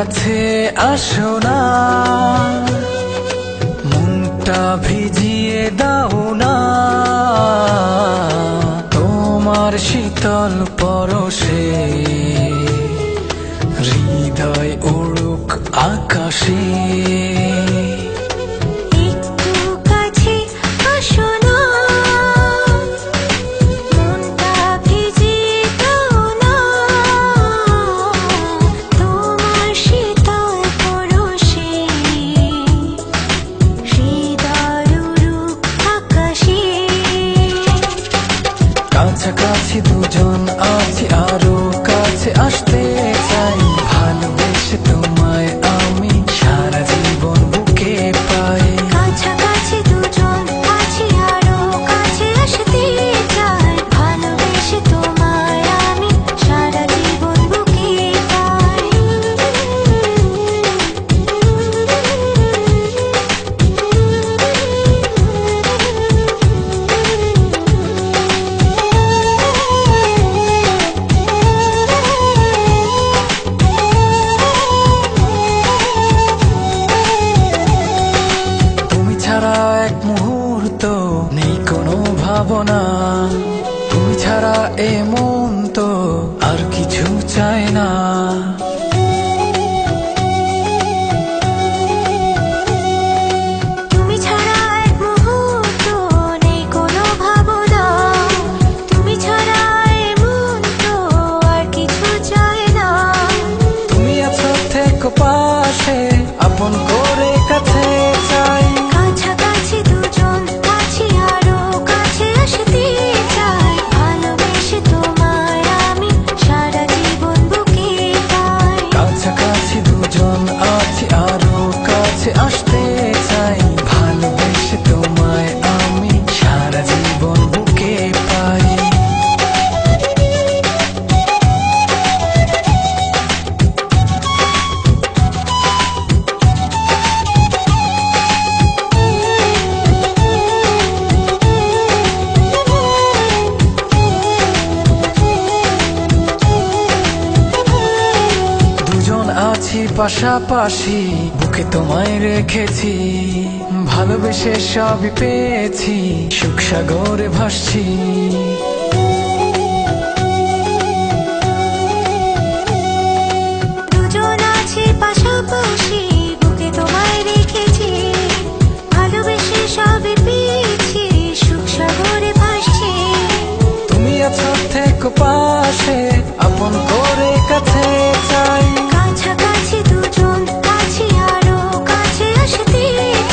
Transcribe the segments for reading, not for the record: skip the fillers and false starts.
কাছে আসো না, মনটা ভিজিয়ে দাও না তোমার শীতল পরশে। হৃদয় উড়ুক আকাশে। কাছাকাছি দুজন আছি, আরো কাছে আসতে চাই। ভালোবেসে তোমায় আমি সারা জীবন বুকে পাই। কাছাকাছি দুজন আছি, আরো কাছে আসতে চাই। ভালোবেসে তোমায় আমি সারা জীবন বুকে পাই। এক মুহূর্ত নেই কোনো ভাবনা, তুমি ছাড়া এ মন তো আর কিছু চায় না। তুমি ছাড়া এক মুহূর্ত নেই কোনো ভাবনা, তুমি ছাড়া এ মন তো আর কিছু চায় না। তুমি আছো থেকো পাশে, আপন করে কাছে চাই। কাছাকাছি দুজন আছি, আরো কাছে আসতে চাই। ভালোবেসে তোমায় আমি সারা জীবন বুকে পাই। কাছাকাছি দুজন আছি, আরো কাছে আসতে চাই। ভালোবেসে তোমায় আমি সারা জীবন বুকে পাই। আছি পাশাপাশি, বুকে তোমায় রেখেছি। ভালোবেসে সবই পেয়েছি, সুখ সাগরে ভাসছি। দুজন আছি পাশাপাশি, বুকে তোমায় রেখেছি। ভালোবেসে সবই পেয়েছি, সুখ সাগরে ভাসছি। তুমি আছো থেকো পাশে, আপন করে কাছে চাই। কাছাকাছি দুজন আছি, আরো কাছে আসতে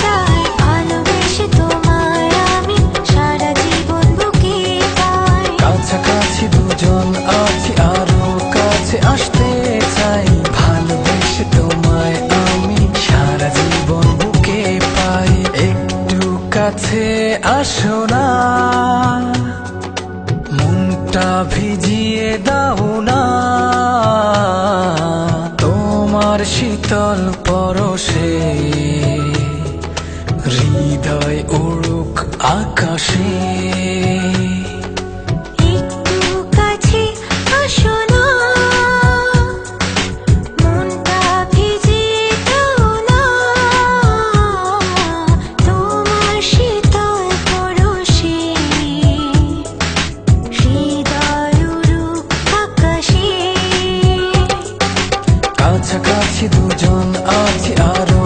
চাই। ভালোবেসে তোমায় আমি সারা জীবন বুকে পাই। কাছাকাছি দুজন আছি, আরো কাছে আসতে চাই। ভালোবেসে তোমায় আমি সারা জীবন বুকে পাই। একটু কাছে আসো না, মনটা ভিজিয়ে দাও না তোমার শীতল পরশে। হৃদয় উড়ুক আকাশে। একটু কাছে আসো না, মনটা ভিজিয়ে দাও না তোমার শীতল পরশে। হৃদয় উড়ুক আকাশে। কাছাকাছি দুজন আছি, আরো